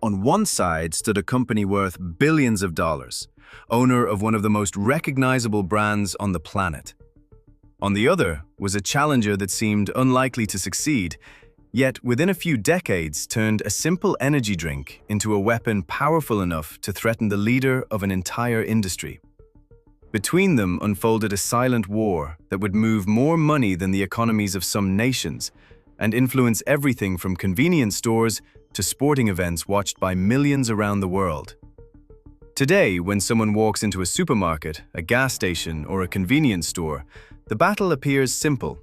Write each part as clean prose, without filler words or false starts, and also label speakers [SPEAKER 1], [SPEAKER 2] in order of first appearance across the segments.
[SPEAKER 1] On one side stood a company worth billions of dollars, owner of one of the most recognizable brands on the planet. On the other was a challenger that seemed unlikely to succeed, yet within a few decades turned a simple energy drink into a weapon powerful enough to threaten the leader of an entire industry. Between them unfolded a silent war that would move more money than the economies of some nations and influence everything from convenience stores to sporting events watched by millions around the world. Today, when someone walks into a supermarket, a gas station, or a convenience store, the battle appears simple.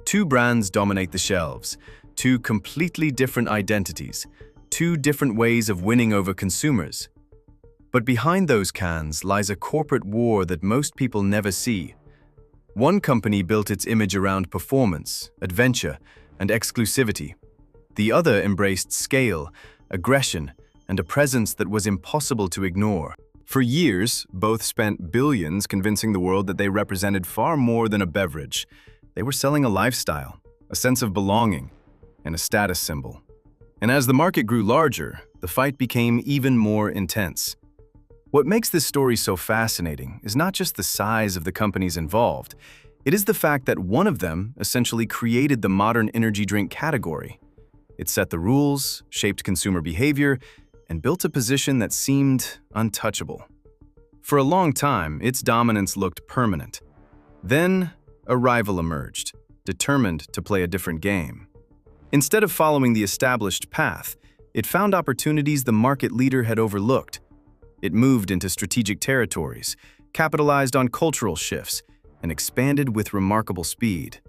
[SPEAKER 1] Two brands dominate the shelves, two completely different identities, two different ways of winning over consumers. But behind those cans lies a corporate war that most people never see. One company built its image around performance, adventure, and exclusivity. The other embraced scale, aggression, and a presence that was impossible to ignore. For years, both spent billions convincing the world that they represented far more than a beverage. They were selling a lifestyle, a sense of belonging, and a status symbol. And as the market grew larger, the fight became even more intense. What makes this story so fascinating is not just the size of the companies involved, it is the fact that one of them essentially created the modern energy drink category. It set the rules, shaped consumer behavior, and built a position that seemed untouchable. For a long time, its dominance looked permanent. Then, a rival emerged, determined to play a different game. Instead of following the established path, it found opportunities the market leader had overlooked. It moved into strategic territories, capitalized on cultural shifts, and expanded with remarkable speed.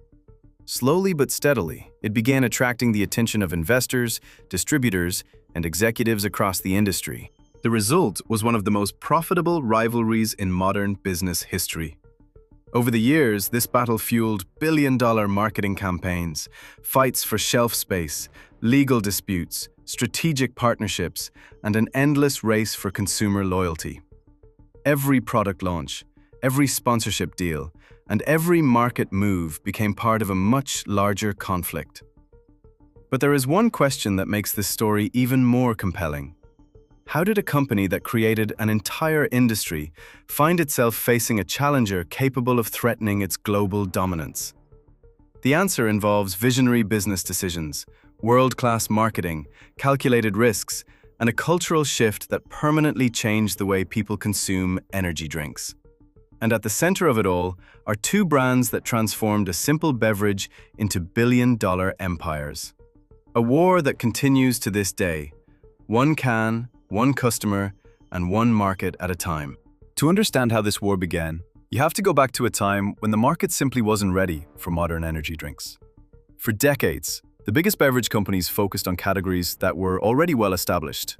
[SPEAKER 1] Slowly but steadily, it began attracting the attention of investors, distributors, and executives across the industry. The result was one of the most profitable rivalries in modern business history. Over the years, this battle fueled billion-dollar marketing campaigns, fights for shelf space, legal disputes, strategic partnerships, and an endless race for consumer loyalty. Every product launch, every sponsorship deal, and every market move became part of a much larger conflict. But there is one question that makes this story even more compelling. How did a company that created an entire industry find itself facing a challenger capable of threatening its global dominance? The answer involves visionary business decisions, world-class marketing, calculated risks, and a cultural shift that permanently changed the way people consume energy drinks. And at the center of it all are two brands that transformed a simple beverage into billion-dollar empires. A war that continues to this day, one can, one customer, and one market at a time. To understand how this war began, you have to go back to a time when the market simply wasn't ready for modern energy drinks. For decades, the biggest beverage companies focused on categories that were already well established.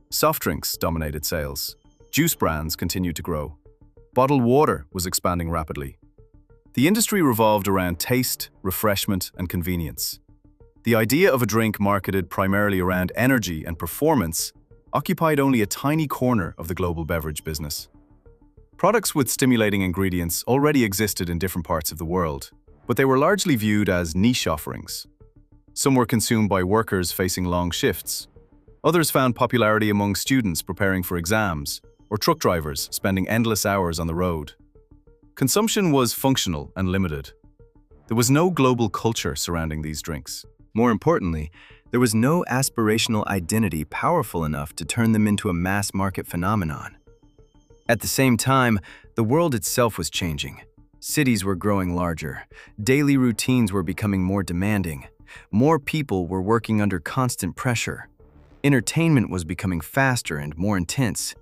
[SPEAKER 1] Soft drinks dominated sales. Juice brands continued to grow. Bottled water was expanding rapidly. The industry revolved around taste, refreshment, and convenience. The idea of a drink marketed primarily around energy and performance occupied only a tiny corner of the global beverage business. Products with stimulating ingredients already existed in different parts of the world, but they were largely viewed as niche offerings. Some were consumed by workers facing long shifts. Others found popularity among students preparing for exams, or truck drivers spending endless hours on the road. Consumption was functional and limited. There was no global culture surrounding these drinks. More importantly, there was no aspirational identity powerful enough to turn them into a mass-market phenomenon. At the same time, the world itself was changing. Cities were growing larger. Daily routines were becoming more demanding. More people were working under constant pressure. Entertainment was becoming faster and more intense.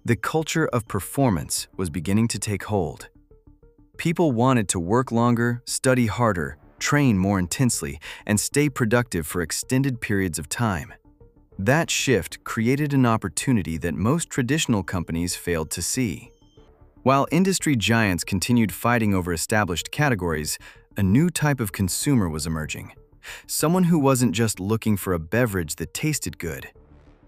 [SPEAKER 1] The culture of performance was beginning to take hold. People wanted to work longer, study harder, train more intensely, and stay productive for extended periods of time. That shift created an opportunity that most traditional companies failed to see. While industry giants continued fighting over established categories, a new type of consumer was emerging. Someone who wasn't just looking for a beverage that tasted good.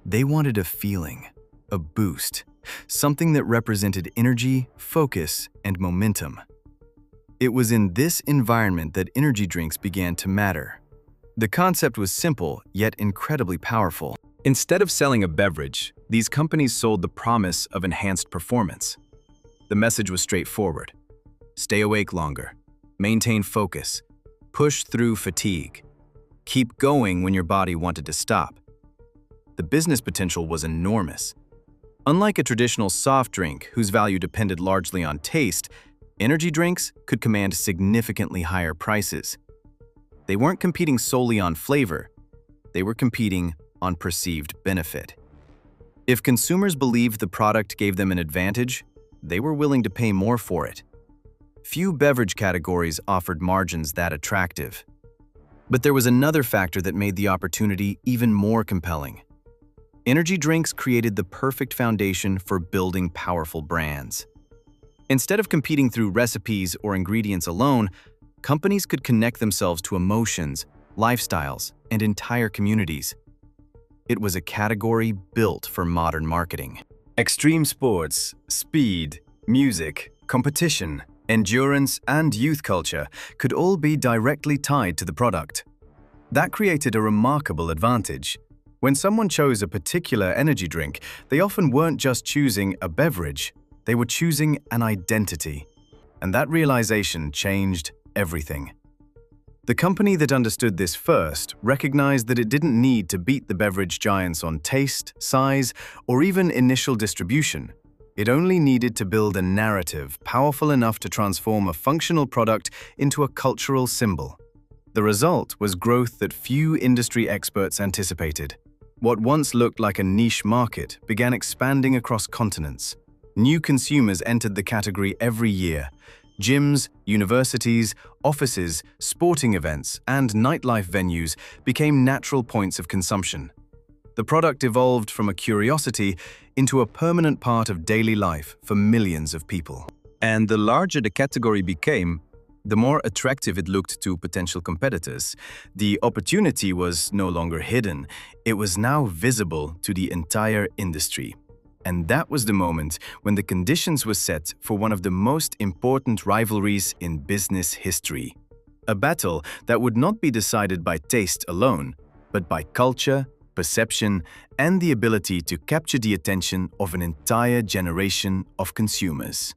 [SPEAKER 1] They wanted a feeling, a boost, something that represented energy, focus, and momentum. It was in this environment that energy drinks began to matter. The concept was simple, yet incredibly powerful. Instead of selling a beverage, these companies sold the promise of enhanced performance. The message was straightforward. Stay awake longer. Maintain focus. Push through fatigue. Keep going when your body wanted to stop. The business potential was enormous. Unlike a traditional soft drink whose value depended largely on taste, energy drinks could command significantly higher prices. They weren't competing solely on flavor. They were competing on perceived benefit. If consumers believed the product gave them an advantage, they were willing to pay more for it. Few beverage categories offered margins that attractive. But there was another factor that made the opportunity even more compelling. Energy drinks created the perfect foundation for building powerful brands. Instead of competing through recipes or ingredients alone, companies could connect themselves to emotions, lifestyles, and entire communities. It was a category built for modern marketing. Extreme sports, speed, music, competition, endurance, and youth culture could all be directly tied to the product. That created a remarkable advantage. When someone chose a particular energy drink, they often weren't just choosing a beverage, they were choosing an identity. And that realization changed everything. The company that understood this first recognized that it didn't need to beat the beverage giants on taste, size, or even initial distribution. It only needed to build a narrative powerful enough to transform a functional product into a cultural symbol. The result was growth that few industry experts anticipated. What once looked like a niche market began expanding across continents. New consumers entered the category every year. Gyms, universities, offices, sporting events, and nightlife venues became natural points of consumption. The product evolved from a curiosity into a permanent part of daily life for millions of people. And the larger the category became, the more attractive it looked to potential competitors. The opportunity was no longer hidden, it was now visible to the entire industry. And that was the moment when the conditions were set for one of the most important rivalries in business history. A battle that would not be decided by taste alone, but by culture, perception, and the ability to capture the attention of an entire generation of consumers.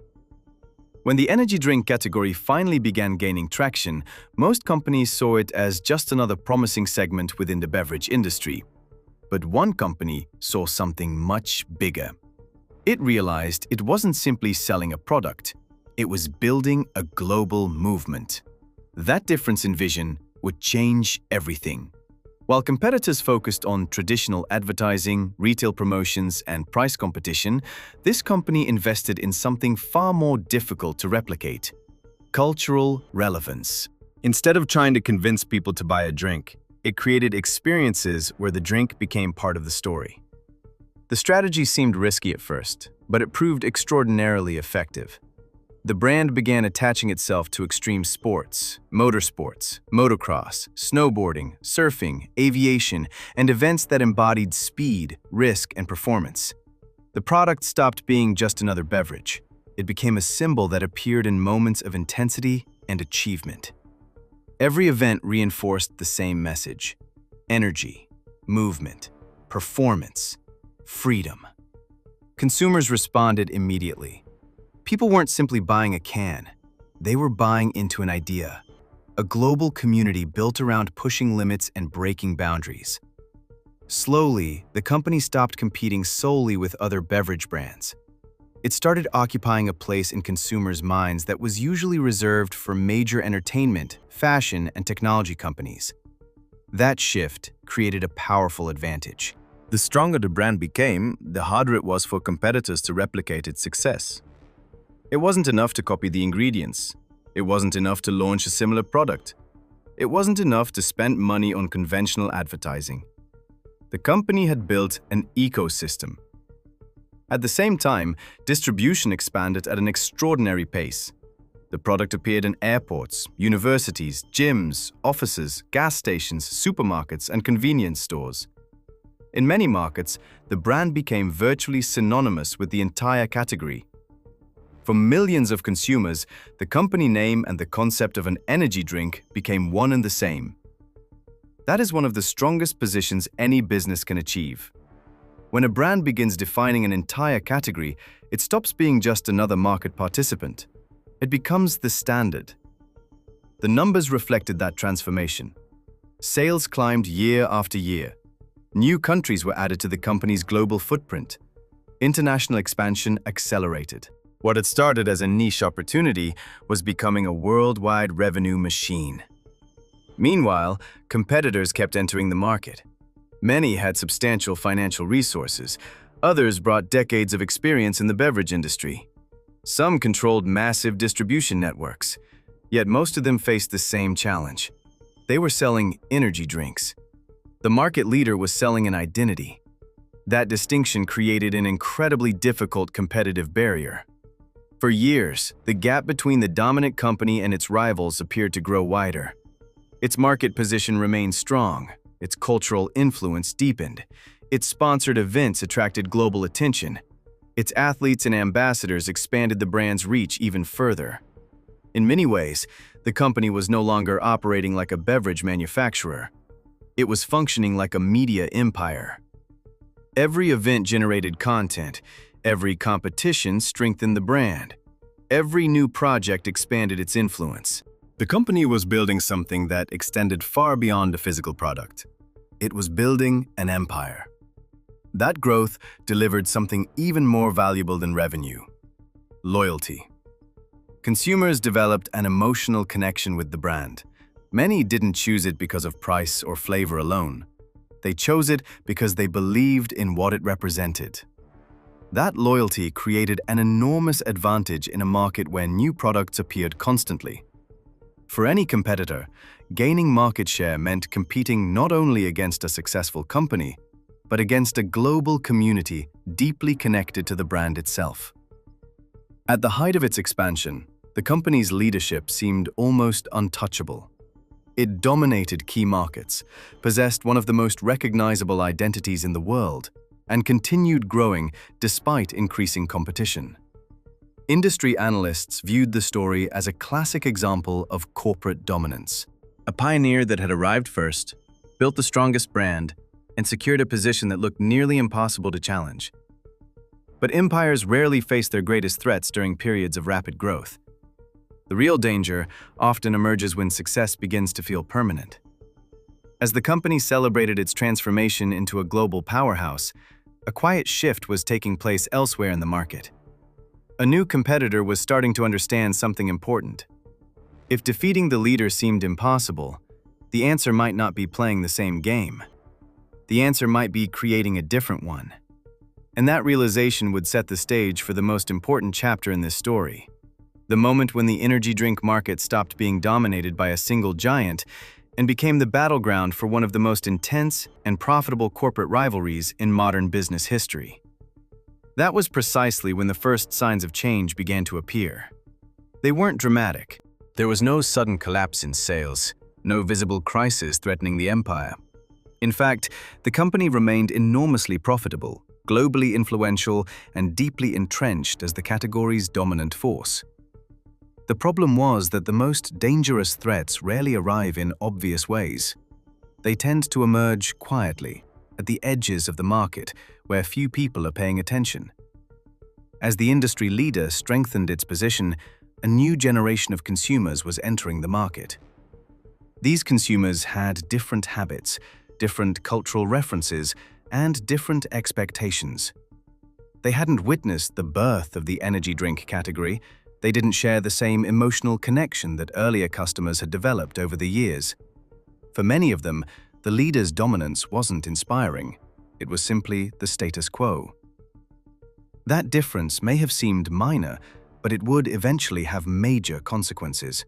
[SPEAKER 1] When the energy drink category finally began gaining traction, most companies saw it as just another promising segment within the beverage industry. But one company saw something much bigger. It realized it wasn't simply selling a product, it was building a global movement. That difference in vision would change everything. While competitors focused on traditional advertising, retail promotions, and price competition, this company invested in something far more difficult to replicate: cultural relevance. Instead of trying to convince people to buy a drink, it created experiences where the drink became part of the story. The strategy seemed risky at first, but it proved extraordinarily effective. The brand began attaching itself to extreme sports, motorsports, motocross, snowboarding, surfing, aviation, and events that embodied speed, risk, and performance. The product stopped being just another beverage. It became a symbol that appeared in moments of intensity and achievement. Every event reinforced the same message: energy, movement, performance, freedom. Consumers responded immediately. People weren't simply buying a can, they were buying into an idea, a global community built around pushing limits and breaking boundaries. Slowly, the company stopped competing solely with other beverage brands. It started occupying a place in consumers' minds that was usually reserved for major entertainment, fashion, and technology companies. That shift created a powerful advantage. The stronger the brand became, the harder it was for competitors to replicate its success. It wasn't enough to copy the ingredients. It wasn't enough to launch a similar product. It wasn't enough to spend money on conventional advertising. The company had built an ecosystem. At the same time, distribution expanded at an extraordinary pace. The product appeared in airports, universities, gyms, offices, gas stations, supermarkets, and convenience stores. In many markets, the brand became virtually synonymous with the entire category. For millions of consumers, the company name and the concept of an energy drink became one and the same. That is one of the strongest positions any business can achieve: When a brand begins defining an entire category, it stops being just another market participant. It becomes the standard. The numbers reflected that transformation. Sales climbed year after year. New countries were added to the company's global footprint. International expansion accelerated. What had started as a niche opportunity was becoming a worldwide revenue machine. Meanwhile, competitors kept entering the market. Many had substantial financial resources. Others brought decades of experience in the beverage industry. Some controlled massive distribution networks. Yet most of them faced the same challenge. They were selling energy drinks. The market leader was selling an identity. That distinction created an incredibly difficult competitive barrier. For years, the gap between the dominant company and its rivals appeared to grow wider. Its market position remained strong. Its cultural influence deepened. Its sponsored events attracted global attention. Its athletes and ambassadors expanded the brand's reach even further. In many ways, the company was no longer operating like a beverage manufacturer. It was functioning like a media empire. Every event generated content. Every competition strengthened the brand. Every new project expanded its influence. The company was building something that extended far beyond a physical product. It was building an empire. That growth delivered something even more valuable than revenue: loyalty. Consumers developed an emotional connection with the brand. Many didn't choose it because of price or flavor alone. They chose it because they believed in what it represented. That loyalty created an enormous advantage in a market where new products appeared constantly. For any competitor, gaining market share meant competing not only against a successful company, but against a global community deeply connected to the brand itself. At the height of its expansion, the company's leadership seemed almost untouchable. It dominated key markets, possessed one of the most recognizable identities in the world, and continued growing despite increasing competition. Industry analysts viewed the story as a classic example of corporate dominance. A pioneer that had arrived first, built the strongest brand, and secured a position that looked nearly impossible to challenge. But empires rarely face their greatest threats during periods of rapid growth. The real danger often emerges when success begins to feel permanent. As the company celebrated its transformation into a global powerhouse, a quiet shift was taking place elsewhere in the market. A new competitor was starting to understand something important. If defeating the leader seemed impossible, the answer might not be playing the same game. The answer might be creating a different one. And that realization would set the stage for the most important chapter in this story. The moment when the energy drink market stopped being dominated by a single giant and became the battleground for one of the most intense and profitable corporate rivalries in modern business history. That was precisely when the first signs of change began to appear. They weren't dramatic. There was no sudden collapse in sales, no visible crisis threatening the empire. In fact, the company remained enormously profitable, globally influential, and deeply entrenched as the category's dominant force. The problem was that the most dangerous threats rarely arrive in obvious ways. They tend to emerge quietly, at the edges of the market, where few people are paying attention. As the industry leader strengthened its position, a new generation of consumers was entering the market. These consumers had different habits, different cultural references, and different expectations. They hadn't witnessed the birth of the energy drink category. They didn't share the same emotional connection that earlier customers had developed over the years. For many of them, the leader's dominance wasn't inspiring. It was simply the status quo. That difference may have seemed minor, but it would eventually have major consequences.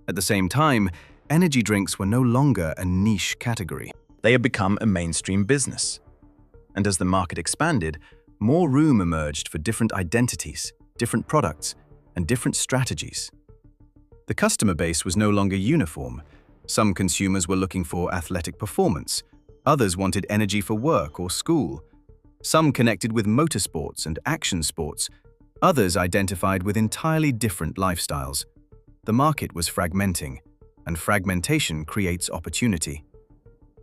[SPEAKER 1] At the same time, energy drinks were no longer a niche category. They had become a mainstream business. And as the market expanded, more room emerged for different identities, different products, and different strategies. The customer base was no longer uniform. Some consumers were looking for athletic performance. Others wanted energy for work or school. Some connected with motorsports and action sports. Others identified with entirely different lifestyles. The market was fragmenting, and fragmentation creates opportunity.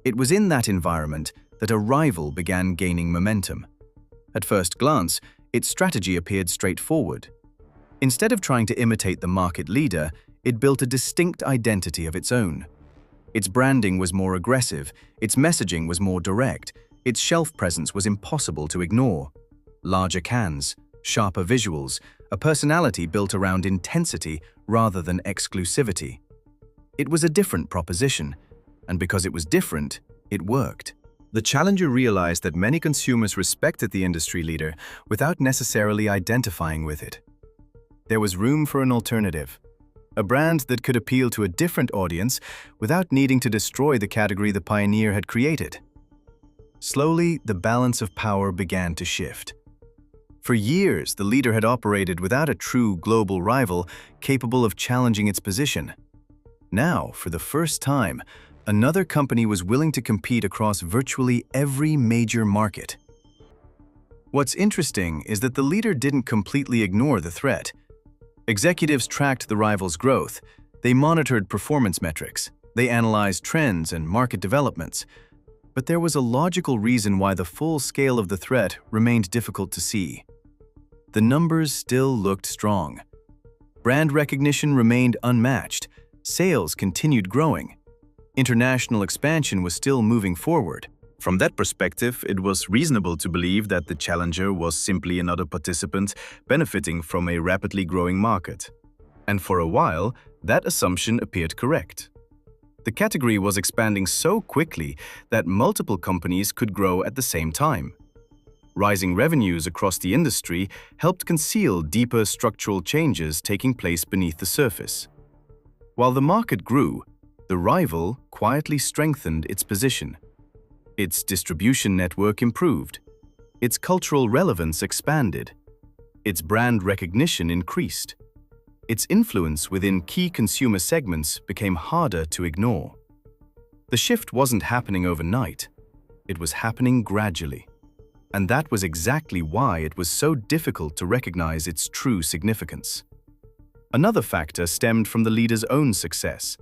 [SPEAKER 1] It was in that environment that a rival began gaining momentum. At first glance, its strategy appeared straightforward. Instead of trying to imitate the market leader, it built a distinct identity of its own. Its branding was more aggressive, its messaging was more direct, its shelf presence was impossible to ignore. Larger cans, sharper visuals, a personality built around intensity rather than exclusivity. It was a different proposition, and because it was different, it worked. The challenger realized that many consumers respected the industry leader without necessarily identifying with it. There was room for an alternative, a brand that could appeal to a different audience without needing to destroy the category the pioneer had created. Slowly, the balance of power began to shift. For years, the leader had operated without a true global rival capable of challenging its position. Now, for the first time, another company was willing to compete across virtually every major market. What's interesting is that the leader didn't completely ignore the threat. Executives tracked the rival's growth, they monitored performance metrics, they analyzed trends and market developments. But there was a logical reason why the full scale of the threat remained difficult to see. The numbers still looked strong. Brand recognition remained unmatched, sales continued growing. International expansion was still moving forward. From that perspective, it was reasonable to believe that the challenger was simply another participant benefiting from a rapidly growing market. And for a while, that assumption appeared correct. The category was expanding so quickly that multiple companies could grow at the same time. Rising revenues across the industry helped conceal deeper structural changes taking place beneath the surface. While the market grew, the rival quietly strengthened its position. Its distribution network improved. Its cultural relevance expanded. Its brand recognition increased. Its influence within key consumer segments became harder to ignore. The shift wasn't happening overnight. It was happening gradually. And that was exactly why it was so difficult to recognize its true significance. Another factor stemmed from the leader's own success.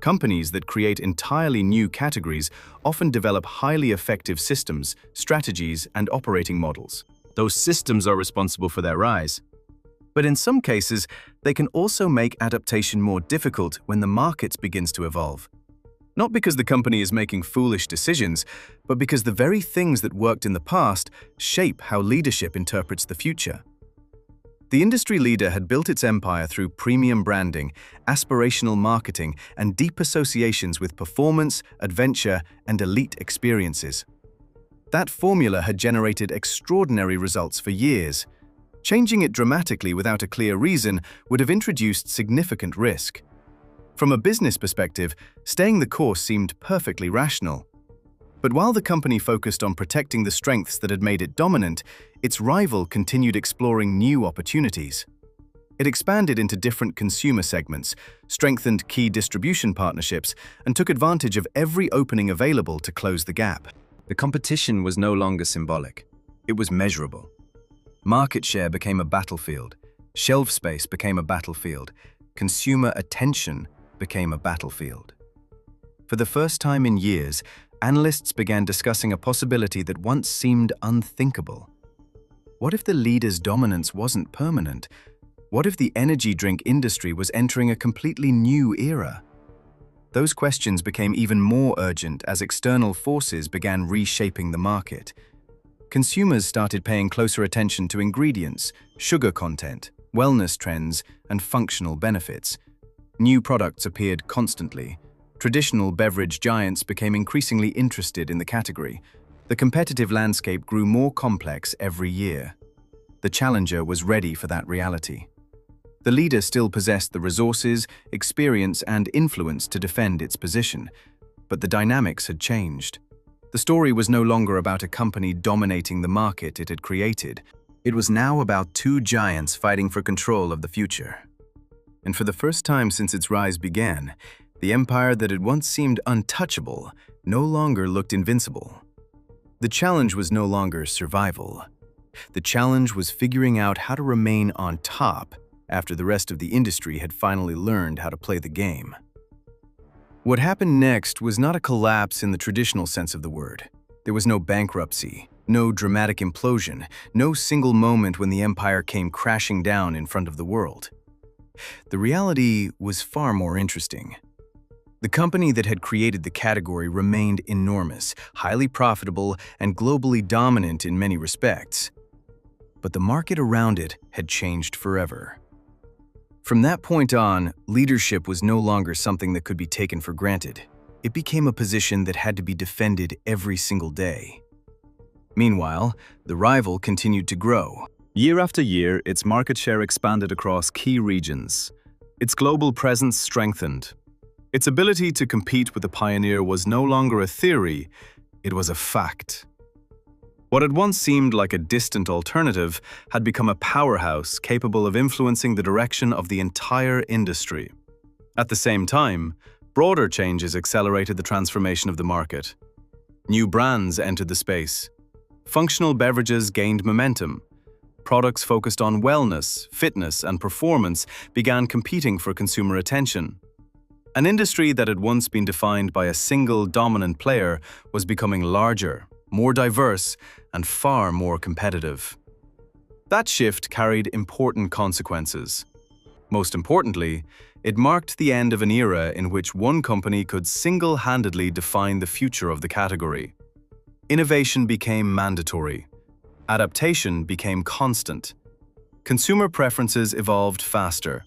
[SPEAKER 1] Companies that create entirely new categories often develop highly effective systems, strategies, and operating models. Those systems are responsible for their rise. But in some cases, they can also make adaptation more difficult when the market begins to evolve. Not because the company is making foolish decisions, but because the very things that worked in the past shape how leadership interprets the future. The industry leader had built its empire through premium branding, aspirational marketing, and deep associations with performance, adventure, and elite experiences. That formula had generated extraordinary results for years. Changing it dramatically without a clear reason would have introduced significant risk. From a business perspective, staying the course seemed perfectly rational. But while the company focused on protecting the strengths that had made it dominant, its rival continued exploring new opportunities. It expanded into different consumer segments, strengthened key distribution partnerships, and took advantage of every opening available to close the gap. The competition was no longer symbolic. It was measurable. Market share became a battlefield. Shelf space became a battlefield. Consumer attention became a battlefield. For the first time in years, analysts began discussing a possibility that once seemed unthinkable. What if the leader's dominance wasn't permanent? What if the energy drink industry was entering a completely new era? Those questions became even more urgent as external forces began reshaping the market. Consumers started paying closer attention to ingredients, sugar content, wellness trends, and functional benefits. New products appeared constantly. Traditional beverage giants became increasingly interested in the category. The competitive landscape grew more complex every year. The challenger was ready for that reality. The leader still possessed the resources, experience, and influence to defend its position, but the dynamics had changed. The story was no longer about a company dominating the market it had created. It was now about two giants fighting for control of the future. And for the first time since its rise began, the empire that had once seemed untouchable no longer looked invincible. The challenge was no longer survival. The challenge was figuring out how to remain on top after the rest of the industry had finally learned how to play the game. What happened next was not a collapse in the traditional sense of the word. There was no bankruptcy, no dramatic implosion, no single moment when the empire came crashing down in front of the world. The reality was far more interesting. The company that had created the category remained enormous, highly profitable, and globally dominant in many respects. But the market around it had changed forever. From that point on, leadership was no longer something that could be taken for granted. It became a position that had to be defended every single day. Meanwhile, the rival continued to grow.
[SPEAKER 2] Year after year, its market share expanded across key regions. Its global presence strengthened. Its ability to compete with the pioneer was no longer a theory, it was a fact. What had once seemed like a distant alternative had become a powerhouse capable of influencing the direction of the entire industry. At the same time, broader changes accelerated the transformation of the market. New brands entered the space. Functional beverages gained momentum. Products focused on wellness, fitness, and performance began competing for consumer attention. An industry that had once been defined by a single dominant player was becoming larger, more diverse, and far more competitive. That shift carried important consequences. Most importantly, it marked the end of an era in which one company could single-handedly define the future of the category. Innovation became mandatory. Adaptation became constant. Consumer preferences evolved faster,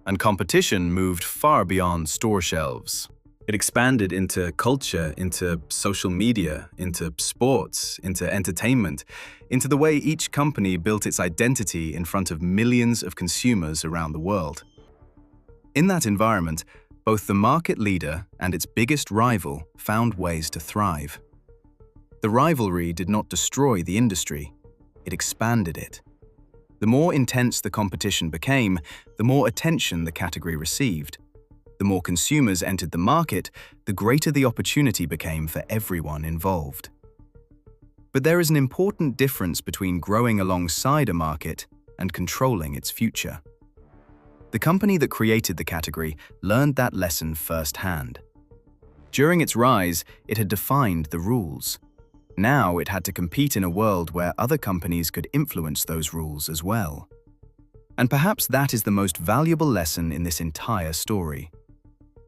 [SPEAKER 2] and competition moved far beyond store shelves. It expanded into culture, into social media, into sports, into entertainment, into the way each company built its identity in front of millions of consumers around the world. In that environment, both the market leader and its biggest rival found ways to thrive. The rivalry did not destroy the industry, it expanded it. The more intense the competition became, the more attention the category received. The more consumers entered the market, the greater the opportunity became for everyone involved. But there is an important difference between growing alongside a market and controlling its future. The company that created the category learned that lesson firsthand. During its rise, it had defined the rules. Now it had to compete in a world where other companies could influence those rules as well. And perhaps that is the most valuable lesson in this entire story.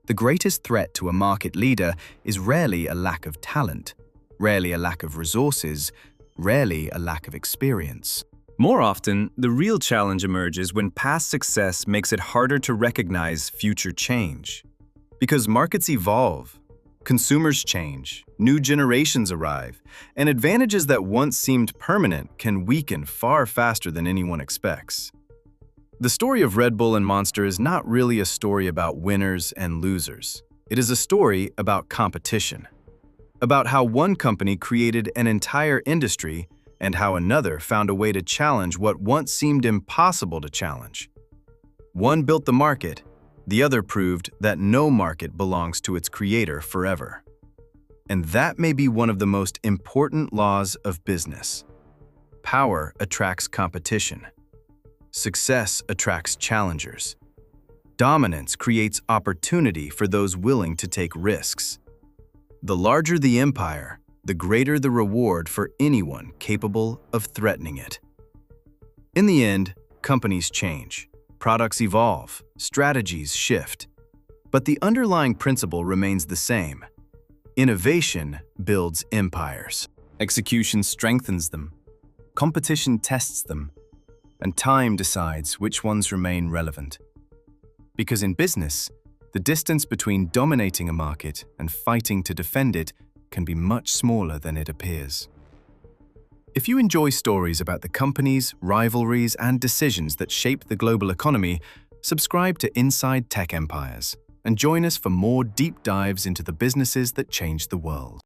[SPEAKER 2] The greatest threat to a market leader is rarely a lack of talent, rarely a lack of resources, rarely a lack of experience. More often, the real challenge emerges when past success makes it harder to recognize future change. Because markets evolve, consumers change, new generations arrive, and advantages that once seemed permanent can weaken far faster than anyone expects. The story of Red Bull and Monster is not really a story about winners and losers. It is a story about competition, about how one company created an entire industry and how another found a way to challenge what once seemed impossible to challenge. One built the market, the other proved that no market belongs to its creator forever. And that may be one of the most important laws of business. Power attracts competition. Success attracts challengers. Dominance creates opportunity for those willing to take risks. The larger the empire, the greater the reward for anyone capable of threatening it. In the end, companies change, products evolve, strategies shift. But the underlying principle remains the same. Innovation builds empires. Execution strengthens them. Competition tests them. And time decides which ones remain relevant. Because in business, the distance between dominating a market and fighting to defend it can be much smaller than it appears. If you enjoy stories about the companies, rivalries, and decisions that shape the global economy, subscribe to Inside Tech Empires and join us for more deep dives into the businesses that change the world.